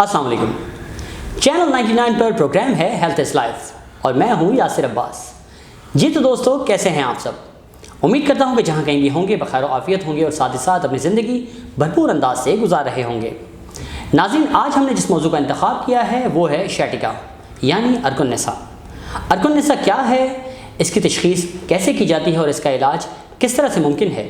अस्सलाम वालेकुम। चैनल 99 पर प्रोग्राम है हेल्थ इज़ लाइफ और मैं हूं यासिर अब्बास। जी तो दोस्तों, कैसे हैं आप सब? उम्मीद करता हूं कि जहां कहीं भी होंगे बखैर आफियत होंगे और साथ ही साथ अपनी ज़िंदगी भरपूर अंदाज से गुजार रहे होंगे। नाज़रीन, आज हमने जिस मौजू का इंतखाब किया है वो है शैटिका यानी अर्कुन्निसा। अर्कुन्निसा क्या है, इसकी तशख़ीस कैसे की जाती है और इसका इलाज किस तरह से मुमकिन है,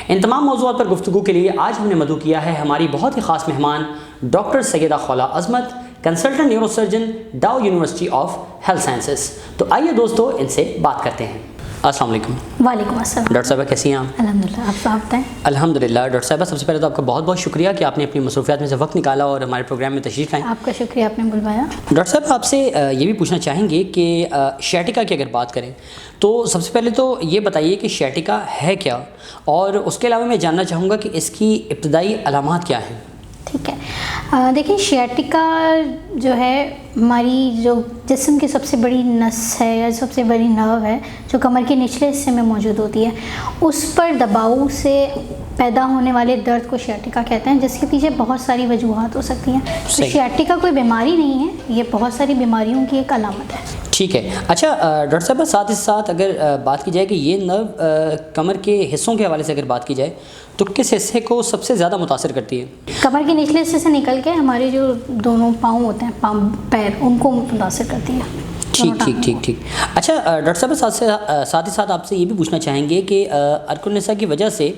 इन तमाम मौज़ूआत पर गुफ्तगू के लिए आज हमने मदऊ किया है हमारी बहुत ही ख़ास मेहमान doctor Syeda खौला अज़मत, consultant neurosurgeon, Dow University of health sciences. तो आइए दोस्तों, इनसे बात करते हैं। अस्सलाम वालेकुम। वालेकुम अस्सलाम। डॉक्टर साहबा कैसी हैं आप? अल्हम्दुलिल्लाह, आप बताएं। अल्हम्दुलिल्लाह। डॉक्टर साहबा, सबसे पहले तो आपका बहुत बहुत शुक्रिया कि आपने अपनी मसरूफियात में से वक्त निकाला और हमारे प्रोग्राम में तशरीफ़ लाएँ। आपका शुक्रिया, आपने बुलवाया। डॉक्टर साहब, आपसे ये भी पूछना चाहेंगे कि शैटिका की अगर बात करें तो सबसे पहले तो ये बताइए कि शैटिका है क्या, और उसके अलावा मैं जानना चाहूँगा कि इसकी इब्तदाई अलामात क्या हैं। ठीक है, देखिए शैटिका जो है हमारी जो जिस्म की सबसे बड़ी नस है या सबसे बड़ी नर्व है जो कमर के निचले हिस्से में मौजूद होती है, उस पर दबाव से पैदा होने वाले दर्द को शैटिका कहते हैं, जिसके पीछे बहुत सारी वजूहात हो सकती हैं। तो शैटिका कोई बीमारी नहीं है, ये बहुत सारी बीमारियों की एक अलामत है। ठीक है। अच्छा डॉक्टर साहब, साथ ही साथ अगर बात की जाए कि ये नर्व कमर के हिस्सों के हवाले से अगर बात की जाए तो किस हिस्से को सबसे ज़्यादा मुतासर करती है? कमर के निचले हिस्से से निकल के हमारे जो दोनों पाँव होते हैं, पैर, उनको मुतासर करती है। ठीक। अच्छा डॉक्टर साहब, साथ ही साथ आपसे ये भी पूछना चाहेंगे कि अर्कुन्निसा की वजह से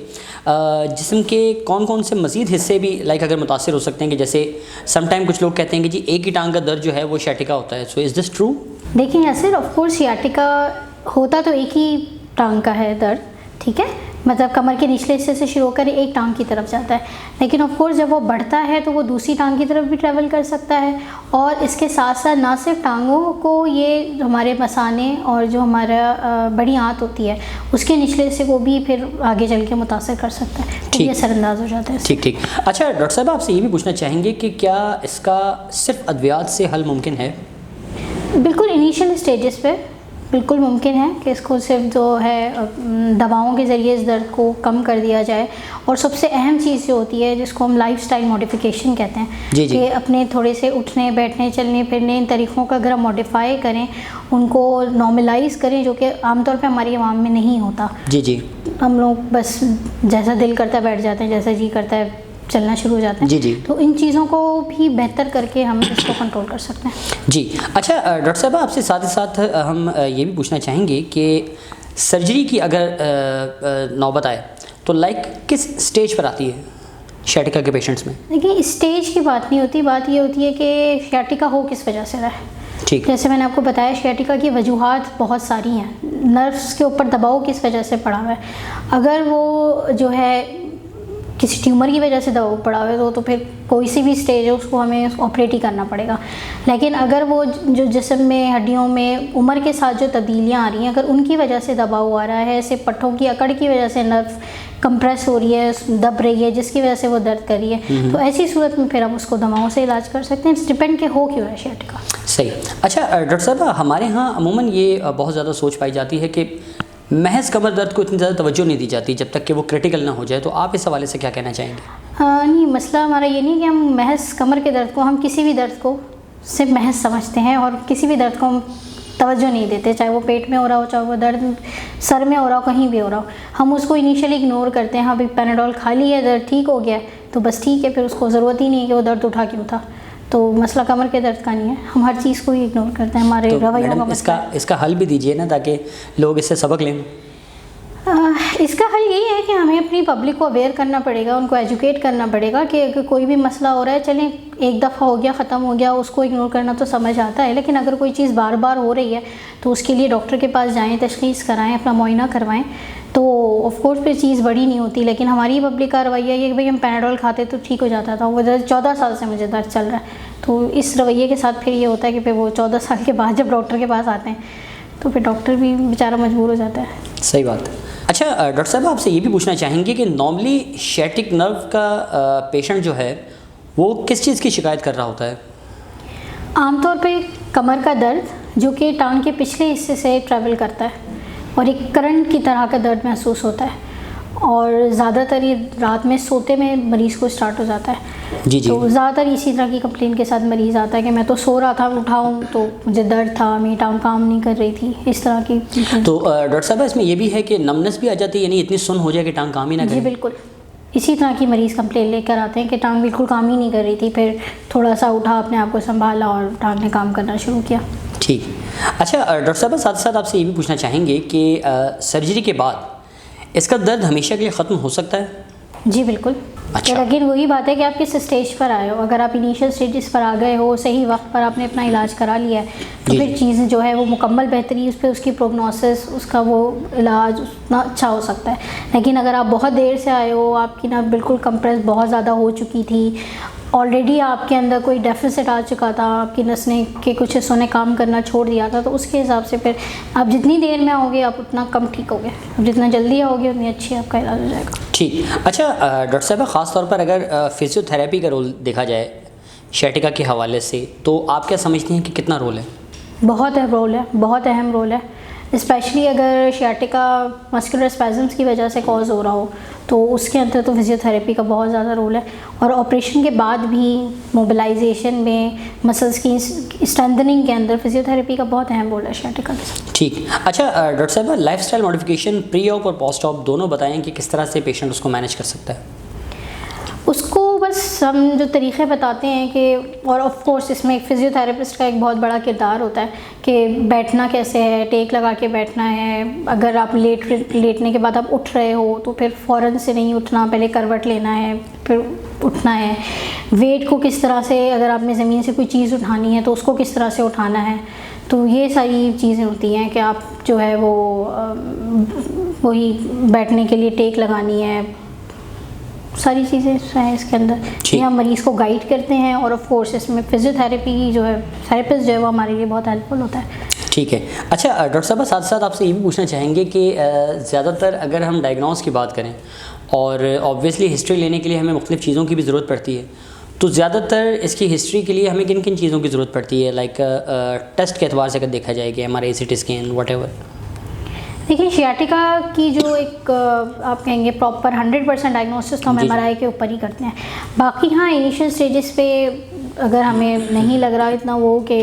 जिस्म के कौन कौन से मज़ीद हिस्से भी अगर मुतासर हो सकते हैं, कि जैसे समटाइम कुछ लोग कहते हैं कि जी एक ही टांग का दर्द जो है वो शैटिका होता है। So is this true? देखिए यासिर, ऑफ कोर्स शैटिका होता तो एक ही टांग का है दर्द, ठीक है, मतलब कमर के निचले हिस्से से शुरू होकर एक टांग की तरफ जाता है, लेकिन ऑफ कोर्स जब वो बढ़ता है तो वो दूसरी टांग की तरफ भी ट्रैवल कर सकता है। और इसके साथ साथ ना सिर्फ टांगों को, ये हमारे मसाने और जो हमारा बड़ी आंत होती है उसके निचले हिस्से को भी फिर आगे चल के मुतासर कर सकता है, तो ये असरअंदाज हो जाता है। ठीक। अच्छा डॉक्टर साहब, आपसे ये भी पूछना चाहेंगे कि क्या इसका सिर्फ अद्वियात से हल मुमकिन है? बिल्कुल, इनिशियल स्टेजेस पे बिल्कुल मुमकिन है कि इसको सिर्फ जो है दवाओं के ज़रिए इस दर्द को कम कर दिया जाए। और सबसे अहम चीज़ जो होती है जिसको हम लाइफस्टाइल मॉडिफिकेशन कहते हैं, कि अपने थोड़े से उठने बैठने चलने फिरने इन तरीक़ों का अगर हम मॉडिफाई करें, उनको नॉर्मलाइज करें, जो कि आमतौर पे हमारी आवाम में नहीं होता। जी। हम लोग बस जैसा दिल करता है बैठ जाते हैं, जैसा जी करता है चलना शुरू हो जाते हैं। जी। तो इन चीज़ों को भी बेहतर करके हम इसको कंट्रोल कर सकते हैं। जी। अच्छा डॉक्टर साहब, आपसे साथ ही साथ हम ये भी पूछना चाहेंगे कि सर्जरी की अगर नौबत आए तो किस स्टेज पर आती है शैटिका के पेशेंट्स में? देखिए, स्टेज की बात नहीं होती, बात ये होती है कि शैटिका हो किस वजह से रहा है। ठीक। जैसे मैंने आपको बताया, शैटिका की वजूहात बहुत सारी हैं। नर्व्स के ऊपर दबाव किस वजह से पड़ा हुआ है, अगर वो जो है किसी ट्यूमर की वजह से दबाव पड़ा हुआ है तो फिर कोई सी भी स्टेज है उसको हमें ऑपरेट ही करना पड़ेगा। लेकिन अगर वो जो जिस्म में, हड्डियों में उम्र के साथ जो तब्दीलियाँ आ रही हैं, अगर उनकी वजह से दबाव आ रहा है, सिर्फ पट्टों की अकड़ की वजह से नर्व कंप्रेस हो रही है, दब रही है, जिसकी वजह से वो दर्द कर रही है, तो ऐसी सूरत में फिर हम उसको दवाओं से इलाज कर सकते हैं। इट्स डिपेंड के हो क्यों है शैटिका। सही। अच्छा डॉक्टर साहब, हमारे यहाँ अमूमन ये बहुत ज़्यादा सोच पाई जाती है कि महज कमर दर्द को इतनी ज़्यादा तवज्जो नहीं दी जाती जब तक कि वो क्रिटिकल ना हो जाए, तो आप इस हवाले से क्या कहना चाहेंगे? नहीं, मसला हमारा ये नहीं कि हम महज कमर के दर्द को, हम किसी भी दर्द को सिर्फ महज समझते हैं और किसी भी दर्द को हम तवज्जो नहीं देते, चाहे वो पेट में हो रहा हो, चाहे वो दर्द सर में हो रहा हो, कहीं भी हो रहा हो, हम उसको इनिशियली इग्नोर करते हैं। हाँ भाई, पैराडोल खा लिया, दर्द ठीक हो गया तो बस ठीक है, फिर उसको ज़रूरत ही नहीं है कि वो दर्द उठा क्यों था। तो मसला कमर के दर्द का नहीं है, हम हर चीज़ को ही इग्नोर करते हैं, हमारे रवैयों का। इसका हल भी दीजिए ना, ताकि लोग इससे सबक लें। इसका हल यही है कि हमें अपनी पब्लिक को अवेयर करना पड़ेगा, उनको एजुकेट करना पड़ेगा कि अगर कोई भी मसला हो रहा है, चलें एक दफ़ा हो गया ख़त्म हो गया, उसको इग्नोर करना तो समझ आता है, लेकिन अगर कोई चीज़ बार बार हो रही है तो उसके लिए डॉक्टर के पास जाएं, तशख़ीस कराएं, अपना मुआयना करवाएं, तो ऑफ कोर्स फिर चीज़ बड़ी नहीं होती। लेकिन हमारी पब्लिक का रवैया ये कि भाई हम पैराडोल खाते तो ठीक हो जाता था, वो 14 साल से मुझे दर्द चल रहा है, तो इस रवैये के साथ फिर ये होता है कि फिर वो 14 साल के बाद जब डॉक्टर के पास आते हैं तो फिर डॉक्टर भी बेचारा मजबूर हो जाता है। सही बात है। अच्छा डॉक्टर साहब, आपसे ये भी पूछना चाहेंगे कि नॉर्मली शैटिक नर्व का पेशेंट जो है वो किस चीज़ की शिकायत कर रहा होता है? आमतौर पे कमर का दर्द जो कि टांग के पिछले हिस्से से ट्रैवल करता है और एक करंट की तरह का दर्द महसूस होता है, और ज़्यादातर ये रात में सोते में मरीज़ को स्टार्ट हो जाता है। जी जी। तो ज़्यादातर इसी तरह की कंप्लेन के साथ मरीज़ आता है कि मैं तो सो रहा था, उठाऊँ तो मुझे दर्द था, मेरी टांग काम नहीं कर रही थी, इस तरह की। तो डॉक्टर साहब इसमें ये भी है कि नमनेस भी आ जाती है, यानी इतनी सुन हो जाए कि टांग काम ही ना करे? जी बिल्कुल, इसी तरह की मरीज़ कंप्लेन लेकर आते हैं कि टांग बिल्कुल काम ही नहीं कर रही थी, फिर थोड़ा सा उठा, अपने आप को संभाला और टांग ने काम करना शुरू किया। ठीक। अच्छा डॉक्टर साहब, साथ साथ आपसे ये भी पूछना चाहेंगे कि सर्जरी के बाद इसका दर्द हमेशा के लिए ख़त्म हो सकता है? जी बिल्कुल। अच्छा। लेकिन वही बात है कि आप किस स्टेज पर आए हो। अगर आप इनिशियल स्टेजेस पर आ गए हो, सही वक्त पर आपने अपना इलाज करा लिया है, तो जी। फिर चीज़ जो है वो मुकम्मल बेहतरी, उस पर उसकी प्रोग्नोसिस, उसका वो इलाज उतना अच्छा हो सकता है। लेकिन अगर आप बहुत देर से आए हो, आपकी ना बिल्कुल कंप्रेस बहुत ज़्यादा हो चुकी थी, ऑलरेडी आपके अंदर कोई डेफिसिट आ चुका था, आपकी नस ने के कुछ हिस्सों ने काम करना छोड़ दिया था, तो उसके हिसाब से फिर आप जितनी देर में आओगे आप उतना कम ठीक होगे, आप जितना जल्दी आओगे उतनी अच्छी आपका इलाज हो जाएगा। ठीक। अच्छा डॉक्टर साहब, ख़ास तौर पर अगर फिजियोथेरेपी का रोल देखा जाए शैटिका के हवाले से, तो आप क्या समझती हैं कि कितना रोल है? बहुत अहम रोल है, बहुत अहम रोल है। स्पेशली अगर शियाटिका मस्कुलर स्पैज़म्स की वजह से कॉज हो रहा हो, तो उसके अंदर तो फिजियोथेरेपी का बहुत ज़्यादा रोल है। और ऑपरेशन के बाद भी मोबिलाइजेशन में, मसल्स की स्ट्रेंथनिंग के अंदर फिजियोथेरेपी का बहुत अहम रोल है शियाटिका के साथ। ठीक। अच्छा डॉक्टर साहब, लाइफस्टाइल मॉडिफिकेशन प्री ऑप और पोस्ट ऑप दोनों बताएं कि किस तरह से पेशेंट उसको मैनेज कर सकता है? उसको बस हम जो तरीक़े बताते हैं कि, और ऑफ कोर्स इसमें एक फ़िज़ियोथेरेपिस्ट का एक बहुत बड़ा किरदार होता है कि बैठना कैसे है, टेक लगा के बैठना है। अगर आप लेटने के बाद आप उठ रहे हो तो फिर फ़ौरन से नहीं उठना, पहले करवट लेना है, फिर उठना है। वेट को किस तरह से, अगर आपने ज़मीन से कोई चीज़ उठानी है तो उसको किस तरह से उठाना है। तो ये सारी चीज़ें होती हैं कि आप जो है वो वही बैठने के लिए टेक लगानी है, सारी चीज़ें हैं इसके अंदर। ये हम मरीज़ को गाइड करते हैं, और ऑफ कोर्स इसमें फिजियोथेरेपी जो है, थेरेपिस्ट जो है वो हमारे लिए बहुत हेल्पफुल होता है। ठीक है। अच्छा डॉक्टर साहब, साथ साथ आपसे ये भी पूछना चाहेंगे कि ज़्यादातर अगर हम डायग्नोस की बात करें, और ऑब्वियसली हिस्ट्री लेने के लिए हमें मुख्तलिफ़ चीज़ों की भी ज़रूरत पड़ती है, तो ज़्यादातर इसकी हिस्ट्री के लिए हमें किन किन चीज़ों की ज़रूरत पड़ती है? लाइक टेस्ट के एतबार से अगर देखा जाए कि MRI, CT स्कैन, व्हाटएवर। देखिए, शियाटिका की जो एक आप कहेंगे प्रॉपर 100% डायग्नोसिस तो हम MRI के ऊपर ही करते हैं। बाकी हाँ, इनिशियल स्टेजेस पे अगर हमें नहीं लग रहा इतना वो कि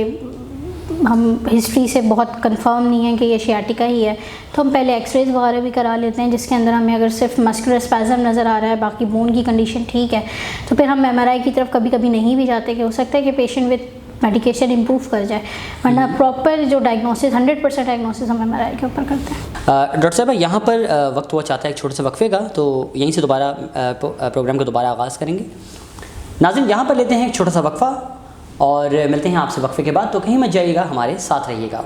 हम हिस्ट्री से बहुत कंफर्म नहीं है कि ये शियाटिका ही है, तो हम पहले एक्सरेज वगैरह भी करा लेते हैं, जिसके अंदर हमें अगर सिर्फ मस्कुलर स्पैज़म नज़र आ रहा है, बाकी बोन की कंडीशन ठीक है, तो फिर हम MRI की तरफ कभी कभी नहीं भी जाते, कि हो सकता है कि पेशेंट विद मेडिकेशन इम्प्रूव कर जाए, वरना प्रॉपर जो डायग्नोसिस 100% डायग्नोसिस हम MRI के ऊपर करते हैं। डॉक्टर साहब, यहाँ पर वक्त हुआ चाहता है एक छोटे से वक्फे का, तो यहीं से दोबारा प्रोग्राम का दोबारा आगाज़ करेंगे। नाज़रीन, यहाँ पर लेते हैं एक छोटा सा वक्फा और मिलते हैं आपसे वक्फे के बाद, तो कहीं मत जाइएगा, हमारे साथ रहिएगा।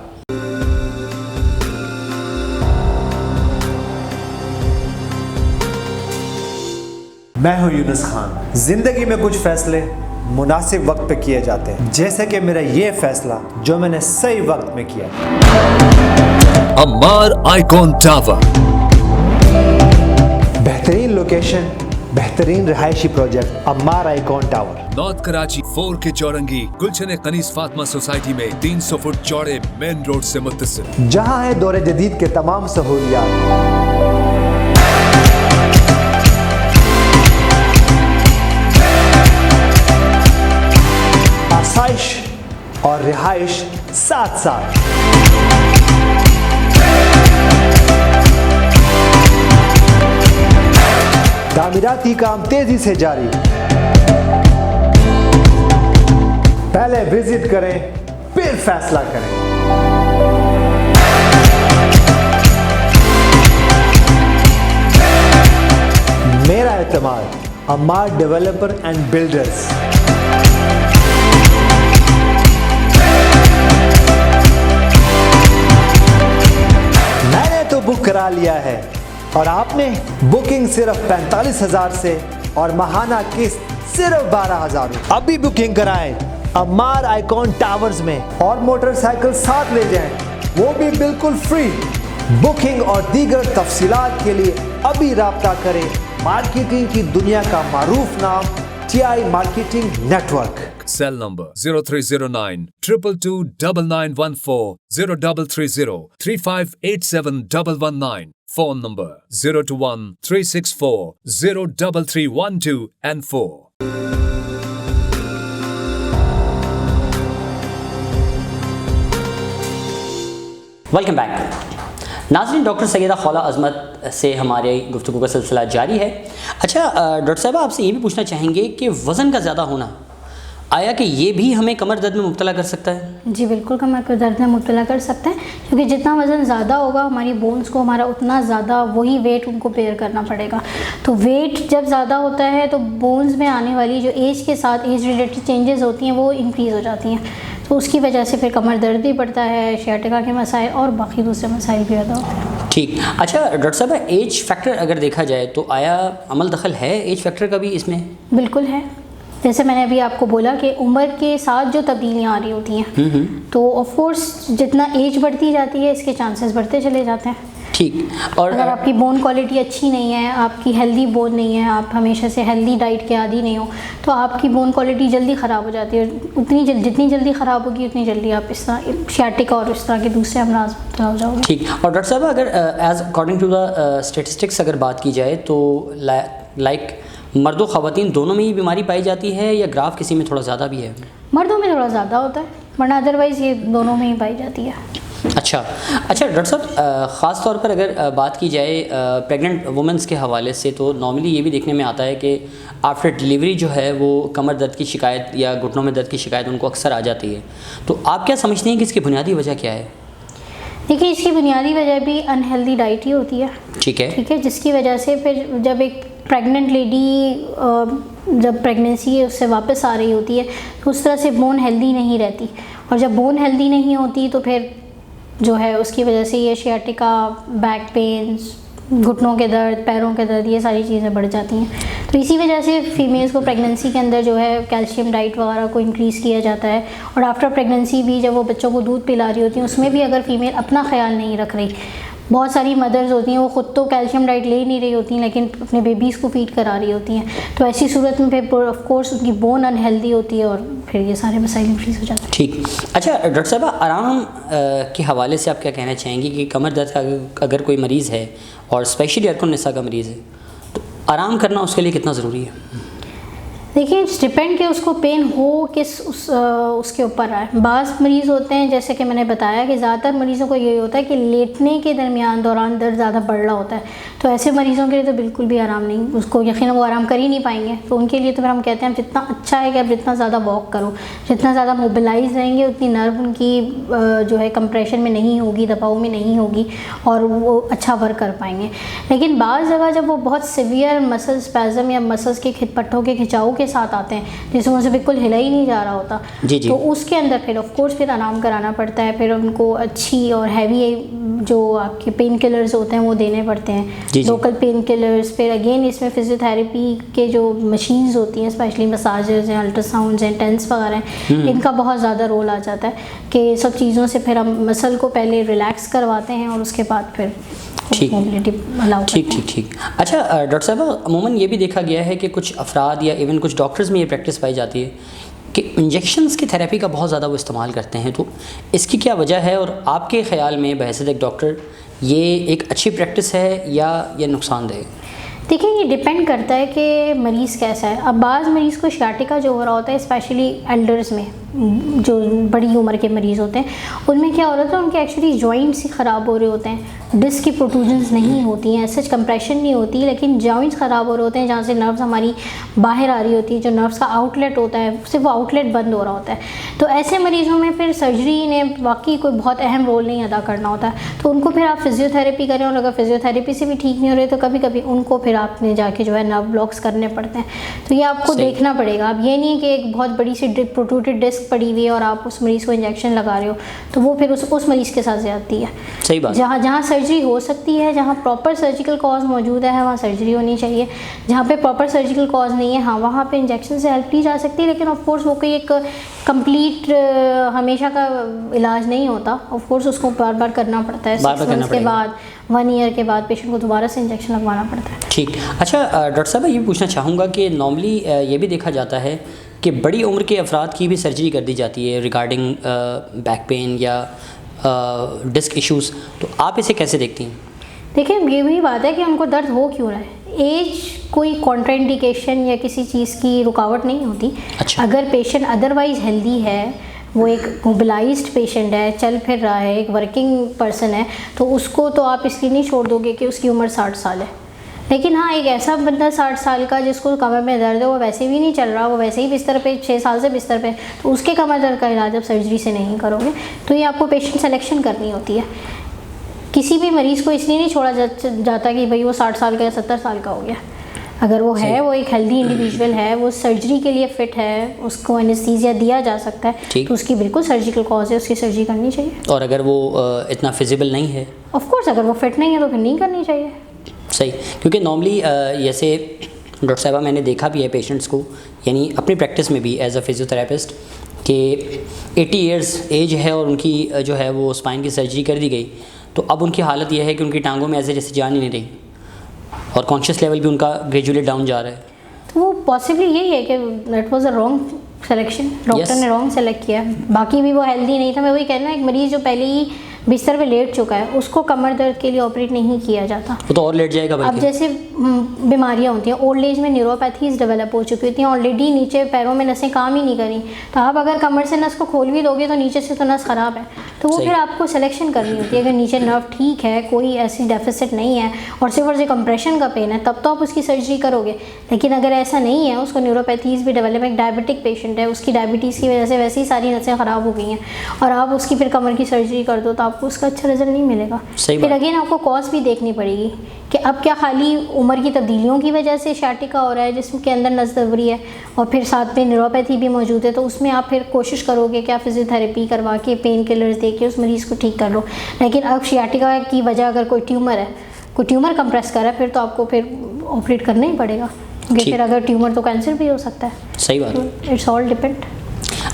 मैं हूं यूनुस खान। जिंदगी में कुछ फैसले मुनासिब वक्त पे किए जाते हैं, जैसे कि मेरा ये फैसला जो मैंने सही वक्त में किया। अम्मार आइकॉन टावर, बेहतरीन लोकेशन, बेहतरीन रिहायशी project Ammar icon tower, north Karachi 4 के चौरंगी गुलशन कनीस फातिमा सोसाइटी में 300 फुट चौड़े मेन रोड से मुत्तसिल, जहां है दौरे जदीद के तमाम सहूलियात। आसाइश और रिहाइश साथ साथ। तामीराती काम तेजी से जारी। पहले विजिट करें, फिर फैसला करें। मेरा एतमाद अम्मार डेवलपर एंड बिल्डर्स। मैंने तो बुक करा लिया है, और आपने बुकिंग सिर्फ 45,000 से और माहाना किस्त सिर्फ 12,000। अभी बुकिंग कराएं अम्मार आइकॉन टावर्स में, और मोटरसाइकिल साथ ले जाएं, वो भी बिल्कुल फ्री। बुकिंग और दीगर तफसीलात के लिए अभी राब्ता करें मार्केटिंग की दुनिया का मारूफ नाम TI marketing network. Cell number 0309 222 9914 0330 3587 119 Phone number 021 364 03312 and 4. Welcome back नाज़रीन। डॉक्टर सैयदा खौला अज़मत से हमारे गुफ्तगू का सिलसिला जारी है। अच्छा डॉक्टर साहब, आपसे ये भी पूछना चाहेंगे कि वज़न का ज़्यादा होना आया कि ये भी हमें कमर दर्द में मुब्तला कर सकता है? जी बिल्कुल, कमर को दर्द में मुब्तला कर सकता है, क्योंकि जितना वज़न ज़्यादा होगा हमारी बोन्स को हमारा उतना ज़्यादा वही वेट उनको बेयर करना पड़ेगा। तो वेट जब ज़्यादा होता है तो बोन्स में आने वाली जो एज के साथ एज रिलेटेड चेंजेस होती हैं वो इंक्रीज़ हो जाती हैं, तो उसकी वजह से फिर कमर दर्द भी बढ़ता है, शियाटिका के मसाइल और बाकी दूसरे मसाइल भी पैदा होते हैं। ठीक। अच्छा डॉक्टर साहब, एज फैक्टर अगर देखा जाए तो आया अमल दखल है एज फैक्टर का भी इसमें? बिल्कुल है। जैसे मैंने अभी आपको बोला कि उम्र के साथ जो तब्दीलियाँ आ रही होती हैं, तो ऑफ कोर्स जितना एज बढ़ती जाती है इसके चांसेस बढ़ते चले जाते हैं। ठीक। और अगर आपकी बोन क्वालिटी अच्छी नहीं है, आपकी हेल्दी बोन नहीं है, आप हमेशा से हेल्दी डाइट के आदी नहीं हो, तो आपकी बोन क्वालिटी जल्दी ख़राब हो जाती है। जितनी जल्दी ख़राब होगी उतनी जल्दी आप इस तरह शियाटिका और इस तरह के दूसरे अमराज में मुब्तला हो जाओगे। ठीक। और डॉक्टर साहब, अगर as according to the statistics अगर बात की जाए तो लाइक मर्दों ख़वातीन दोनों में ही बीमारी पाई जाती है या ग्राफ किसी में थोड़ा ज़्यादा भी है? मर्दों में थोड़ा ज़्यादा होता है, वरना अदरवाइज़ ये दोनों में ही पाई जाती है। अच्छा डॉक्टर साहब, ख़ास तौर पर अगर बात की जाए प्रेग्नेंट वुमेंस के हवाले से, तो नॉर्मली ये भी देखने में आता है कि आफ्टर डिलीवरी जो है वो कमर दर्द की शिकायत या घुटनों में दर्द की शिकायत उनको अक्सर आ जाती है। तो आप क्या समझते हैं कि इसकी बुनियादी वजह क्या है? देखिए, इसकी बुनियादी वजह भी अनहेल्दी डाइट ही होती है। ठीक है, जिसकी वजह से फिर जब एक प्रेग्नेंट लेडी जब प्रेगनेंसी है उससे वापस आ रही होती है तो उस तरह से बोन हेल्दी नहीं रहती, और जब बोन हेल्दी नहीं होती तो फिर जो है उसकी वजह से ये शियाटिका, बैक पेन्स, घुटनों के दर्द, पैरों के दर्द, ये सारी चीज़ें बढ़ जाती हैं। तो इसी वजह से फ़ीमेल्स को प्रेगनेंसी के अंदर जो है कैल्शियम डाइट वगैरह को इंक्रीज़ किया जाता है, और आफ्टर प्रेगनेंसी भी जब वो बच्चों को दूध पिला रही होती हैं उसमें भी अगर फ़ीमेल अपना ख्याल नहीं रख रही, बहुत सारी मदर्स होती हैं वो ख़ुद तो कैल्शियम डाइट ले नहीं रही होती हैं लेकिन अपने बेबीज़ को फीड करा रही होती हैं, तो ऐसी सूरत में फिर ऑफ कोर्स उनकी बोन अनहेल्दी होती है और फिर ये सारे मसाइल इंक्रीज़ हो जाते हैं। ठीक। अच्छा डॉक्टर साहब, आराम के हवाले से आप क्या कहना चाहेंगी कि कमर दर्द का अगर कोई मरीज़ है और स्पेशली अर्कुन-निसा का मरीज़ है तो आराम करना उसके लिए कितना ज़रूरी है? देखिए, डिपेंड कि उसको पेन हो उसके ऊपर है। बाज़ मरीज़ होते हैं, जैसे कि मैंने बताया कि ज़्यादातर मरीज़ों को यही होता है कि लेटने के दौरान दर्द ज़्यादा बढ़ रहा होता है, तो ऐसे मरीज़ों के लिए तो बिल्कुल भी आराम नहीं, उसको यकीनन वो आराम कर ही नहीं पाएंगे। तो उनके लिए तो फिर हम कहते हैं जितना अच्छा है कि आप जितना ज़्यादा वॉक करो, जितना ज़्यादा मोबिलाइज रहेंगे उतनी नर्व उनकी जो है कंप्रेशन में नहीं होगी, दबाव में नहीं होगी और वो अच्छा वर्क कर पाएंगे। लेकिन बाज़ जगह जब वो बहुत सीवियर मसल स्पैज़म या मसल्स के पट्टों के खिंचाव के साथ आते हैं जिसमें उनसे बिल्कुल हिला ही नहीं जा रहा होता, तो उसके अंदर फिर ऑफ कोर्स फिर आराम कराना पड़ता है। फिर उनको अच्छी और हैवी जो आपके पेन किलर्स होते हैं वो देने पड़ते हैं, लोकल पेन किलर्स। फिर अगेन इसमें फिजियोथेरेपी के जो मशीन्स होती हैं, स्पेशली मसाजेस हैं, अल्ट्रासाउंड्स हैं, टेंस वगैरह हैं, इनका बहुत ज़्यादा रोल आ जाता है कि सब चीज़ों से फिर हम मसल को पहले रिलैक्स करवाते हैं और उसके बाद फिर ठीक। अच्छा डॉक्टर साहब, अमूमन ये भी देखा गया है कि कुछ अफराद या इवन कुछ डॉक्टर्स में ये प्रैक्टिस पाई जाती है कि इंजेक्शंस की थेरेपी का बहुत ज़्यादा वो इस्तेमाल करते हैं, तो इसकी क्या वजह है और आपके ख़्याल में बहैसियत एक डॉक्टर ये एक अच्छी प्रैक्टिस है या ये नुकसानदेह? देखिए, ये डिपेंड करता है कि मरीज़ कैसा है। अब बाज़ मरीज़ को शियाटिका जो हो रहा होता है, स्पेशली एल्डर्स में जो बड़ी उम्र के मरीज़ होते हैं, उनमें क्या हो रहा था, उनके एक्चुअली जॉइंट्स ही ख़राब हो रहे होते हैं, डिस्क की प्रोट्रूजन्स नहीं होती हैं, सच कंप्रेशन नहीं होती, लेकिन जॉइंट्स ख़राब हो रहे होते हैं जहाँ से नर्व्स हमारी बाहर आ रही होती है, जो नर्व्स का आउटलेट होता है सिर्फ वो आउटलेट बंद हो रहा होता है। तो ऐसे मरीज़ों में फिर सर्जरी ने वाकई कोई बहुत अहम रोल नहीं अदा करना होता है, तो उनको फिर आप फिजियोथेरेपी करें, और अगर फिजियोथेरेपी से भी ठीक नहीं हो रहे तो कभी कभी उनको फिर आपने जाके जो है नर्व ब्लॉक्स करने पड़ते हैं। तो ये आपको देखना पड़ेगा। अब ये नहीं है कि एक बहुत बड़ी सी प्रोट्रूडेड डिस्क पड़ी हुई है और आप उस मरीज़ को इंजेक्शन लगा रहे हो, तो वो फिर उस मरीज़ के साथ ज़्यादती है। सही बात। जहाँ सर्जरी हो सकती है, जहाँ प्रॉपर सर्जिकल कॉज मौजूद है वहाँ सर्जरी होनी चाहिए। जहाँ पे प्रॉपर सर्जिकल कॉज नहीं है, हाँ वहाँ पे इंजेक्शन से हेल्प ली जा सकती है, लेकिन ऑफ कोर्स वो कोई एक कंप्लीट हमेशा का इलाज नहीं होता। ऑफ कोर्स उसको बार बार करना पड़ता है, 6 मंथ्स के बाद, 1 ईयर के बाद पेशेंट को दोबारा से इंजेक्शन लगवाना पड़ता है। ठीक। अच्छा डॉक्टर साहब, ये पूछना चाहूँगा कि नॉर्मली ये भी देखा जाता है कि बड़ी उम्र के अफराद की भी सर्जरी कर दी जाती है रिगार्डिंग बैक पेन या डिस्क इश्यूज़, तो आप इसे कैसे देखती हैं? देखिए ये भी बात है कि उनको दर्द हो क्यों रहा है। एज कोई कॉन्ट्राइंडिकेशन या किसी चीज़ की रुकावट नहीं होती। अच्छा। अगर पेशेंट अदरवाइज हेल्दी है, वो एक मोबिलाइज्ड पेशेंट है, चल फिर रहा है, एक वर्किंग पर्सन है, तो उसको तो आप इसलिए नहीं छोड़ दोगे कि उसकी उम्र 60 साल है। लेकिन हाँ, एक ऐसा बंदा 60 साल का जिसको कमर में दर्द है, वो वैसे भी नहीं चल रहा, वो वैसे ही बिस्तर पे 6 साल से बिस्तर पे, तो उसके कमर दर्द का इलाज आप सर्जरी से नहीं करोगे। तो ये आपको पेशेंट सेलेक्शन करनी होती है। किसी भी मरीज़ को इसलिए नहीं छोड़ा जाता कि भाई वो 60 साल का या 70 साल का हो गया। अगर वो है, वो एक हेल्दी इंडिविजुअल है, वो सर्जरी के लिए फ़िट है, उसको एनेस्थीसिया दिया जा सकता है, तो उसकी बिल्कुल सर्जिकल कॉज है, उसकी सर्जरी करनी चाहिए। और अगर वो इतना फिजिबल नहीं है, ऑफ कोर्स अगर वो फिट नहीं है तो फिर नहीं करनी चाहिए। सही, क्योंकि नॉर्मली जैसे डॉक्टर साहबा मैंने देखा भी है पेशेंट्स को, यानी अपनी प्रैक्टिस में भी एज अ फिजियोथेरेपिस्ट, कि 80 इयर्स एज है और उनकी जो है वो स्पाइन की सर्जरी कर दी गई, तो अब उनकी हालत यह है कि उनकी टांगों में ऐसे जैसे जान ही नहीं रही और कॉन्शियस लेवल भी उनका ग्रेजुअली डाउन जा रहा है। तो वो पॉसिबली यही है कि that was a wrong selection, doctor ने रॉन्ग सेलेक्ट किया। बाकी भी वो हेल्दी नहीं था। मैं वही कह रहा हूँ, एक मरीज़ जो पहले ही बिस्तर पे लेट चुका है, उसको कमर दर्द के लिए ऑपरेट नहीं किया जाता। वो तो और लेट जाएगा। अब जैसे बीमारियां होती हैं, ओल्ड एज में न्यूरोपैथीज डेवलप हो चुकी होती हैं, ऑलरेडी नीचे पैरों में नसें काम ही नहीं करी, तो आप अगर कमर से नस को खोल भी दोगे तो नीचे से तो नस ख़राब है, तो वो फिर आपको सिलेक्शन करनी होती है। अगर नीचे नर्व ठीक है, कोई ऐसी डेफिसिट नहीं है और सिर्फ कंप्रेशन का पेन है, तब तो आप उसकी सर्जरी करोगे। लेकिन अगर ऐसा नहीं है, उसको न्यूरोपैथीज भी डेवलप, एक डायबिटिक पेशेंट है, उसकी डायबिटीज़ की वजह से वैसे ही सारी नसें ख़राब हो गई हैं, और आप उसकी फिर कमर की सर्जरी कर दो तो आपको उसका अच्छा रिजल्ट नहीं मिलेगा। फिर अगेन आपको कॉज भी देखनी पड़ेगी कि अब क्या खाली उम्र की तब्दीलियों की वजह से शाटिका हो रहा है जिसके अंदर नस दबरी है, और फिर साथ में न्यूरोपैथी भी मौजूद है, तो उसमें आप फिर कोशिश करोगे कि आप फिजियोथेरेपी करवा के पेन किलर्स दे के उस मरीज़ को ठीक कर लो। लेकिन अब शाटिका की वजह अगर कोई ट्यूमर है, कोई ट्यूमर कंप्रेस कर रहा है, फिर तो आपको फिर ऑपरेट करना ही पड़ेगा, क्योंकि फिर अगर ट्यूमर तो कैंसर भी हो सकता है। सही बात। It's all depend.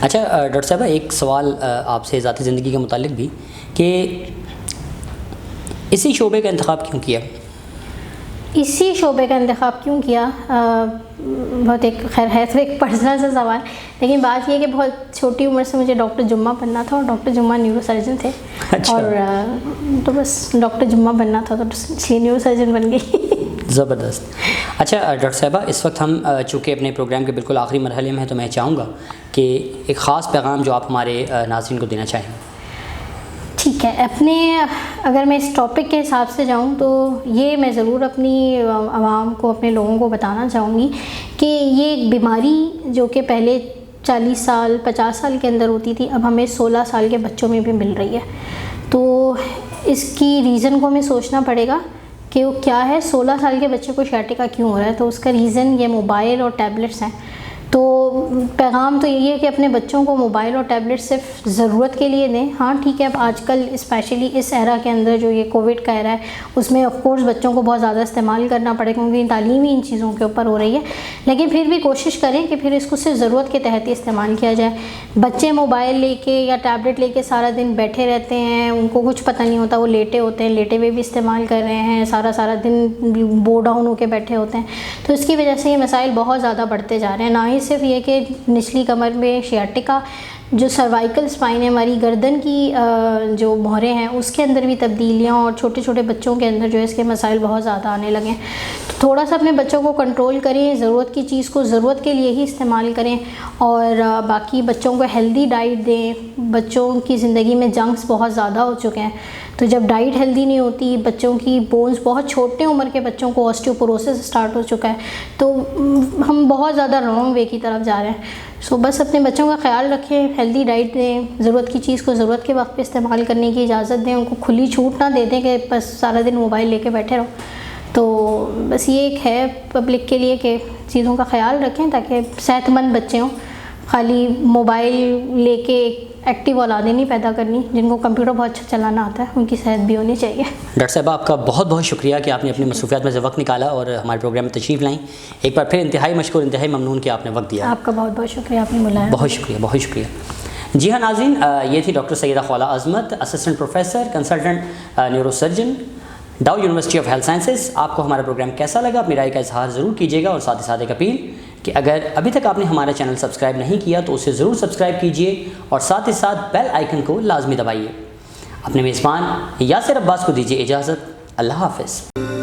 अच्छा डॉक्टर साहब, एक सवाल आपसे ज़ाती ज़िंदगी के मुतालिक भी, कि इसी शोबे का इंतखाब क्यों किया? इसी शोबे का इंतखाब क्यों किया, बहुत एक खैर है तो एक पर्सनल सा सवाल, लेकिन बात ये है कि बहुत छोटी उम्र से मुझे डॉक्टर जुम्मा बनना था, और डॉक्टर जुम्मा न्यूरोसर्जन थे। अच्छा। और तो बस डॉक्टर जुम्मा बनना था तो इसलिए न्यूरोसर्जन बन गई। ज़बरदस्त। अच्छा डॉक्टर साहबा, इस वक्त हम चूँकि अपने प्रोग्राम के बिल्कुल आखिरी मरहले में हैं, तो मैं चाहूँगा कि एक ख़ास पैगाम जो आप हमारे नाज़रीन को देना चाहें। ठीक है, अपने अगर मैं इस टॉपिक के हिसाब से जाऊं तो ये मैं ज़रूर अपनी आवाम को, अपने लोगों को बताना चाहूँगी कि ये एक बीमारी जो कि पहले 40 साल 50 साल के अंदर होती थी, अब हमें 16 साल के बच्चों में भी मिल रही है। तो इसकी रीज़न को हमें सोचना पड़ेगा कि वो क्या है, 16 साल के बच्चे को शाटिका क्यों हो रहा है। तो उसका रीज़न ये मोबाइल और टैबलेट्स हैं। तो पैगाम तो यही है कि अपने बच्चों को मोबाइल और टैबलेट सिर्फ ज़रूरत के लिए दें। हाँ ठीक है, अब आजकल स्पेशली इस एरा के अंदर जो ये कोविड का एरा है, उसमें ऑफ कोर्स बच्चों को बहुत ज़्यादा इस्तेमाल करना पड़ेगा, क्योंकि तालीम ही इन चीज़ों के ऊपर हो रही है। लेकिन फिर भी कोशिश करें कि फिर इसको सिर्फ ज़रूरत के तहत ही इस्तेमाल किया जाए। बच्चे मोबाइल लेके या टैबलेट लेके सारा दिन बैठे रहते हैं, उनको कुछ पता नहीं होता, वो लेटे होते हैं, लेटे हुए भी इस्तेमाल कर रहे हैं, सारा दिन बो डाउन होकर बैठे होते हैं। तो इसकी वजह से ये मसाइल बहुत ज़्यादा बढ़ते जा रहे हैं। ना ही सिर्फ ये कि निचली कमर में शियाटिका, जो सर्वाइकल स्पाइन है, हमारी गर्दन की जो मोहरें हैं, उसके अंदर भी तब्दीलियाँ, और छोटे छोटे बच्चों के अंदर जो है इसके मसाइल बहुत ज़्यादा आने लगे हैं। तो थोड़ा सा अपने बच्चों को कंट्रोल करें, ज़रूरत की चीज़ को ज़रूरत के लिए ही इस्तेमाल करें, और बाकी बच्चों को हेल्दी डाइट दें। बच्चों की ज़िंदगी में जंक्स बहुत ज़्यादा हो चुके हैं, तो जब डाइट हेल्दी नहीं होती, बच्चों की बोन्स, बहुत छोटे उम्र के बच्चों को ऑस्टियोपोरोसिस स्टार्ट हो चुका है, तो हम बहुत ज़्यादा रॉन्ग वे की तरफ जा रहे हैं। सो बस अपने बच्चों का ख्याल रखें, हेल्दी डाइट दें, ज़रूरत की चीज़ को ज़रूरत के वक्त पे इस्तेमाल करने की इजाज़त दें, उनको खुली छूट ना दे दें कि बस सारा दिन मोबाइल लेके बैठे रहो। तो बस ये एक है पब्लिक के लिए कि चीज़ों का ख्याल रखें ताकि सेहतमंद बच्चे हों। खाली मोबाइल लेके एक्टिव औलादें नहीं पैदा करनी, जिनको कंप्यूटर बहुत अच्छा चलाना आता है, उनकी सेहत भी होनी चाहिए। डॉक्टर साहब, आपका बहुत बहुत शुक्रिया कि आपने अपनी मसरूफियात में से वक्त निकाला और हमारे प्रोग्राम में तशरीफ़ लाई। एक बार फिर इंतहाई मशकूर, इंतहाई ममनून कि आपने वक्त दिया। आपका बहुत बहुत शुक्रिया, आपने बुलाया। बहुत शुक्रिया, बहुत शुक्रिया। जी हाँ नाज़रीन, ये थी doctor Syeda Khawla Azmat, assistant professor consultant neurosurgeon, Dow University of Health Sciences. आपको हमारा प्रोग्राम कैसा लगा, अपनी राय का इजहार ज़रूर कीजिएगा, और साथ ही साथ एक अपील कि अगर अभी तक आपने हमारा चैनल सब्सक्राइब नहीं किया तो उसे ज़रूर सब्सक्राइब कीजिए, और साथ ही साथ बेल आइकन को लाजमी दबाइए। अपने मेज़बान यासिर अब्बास को दीजिए इजाज़त। अल्लाह हाफिज़।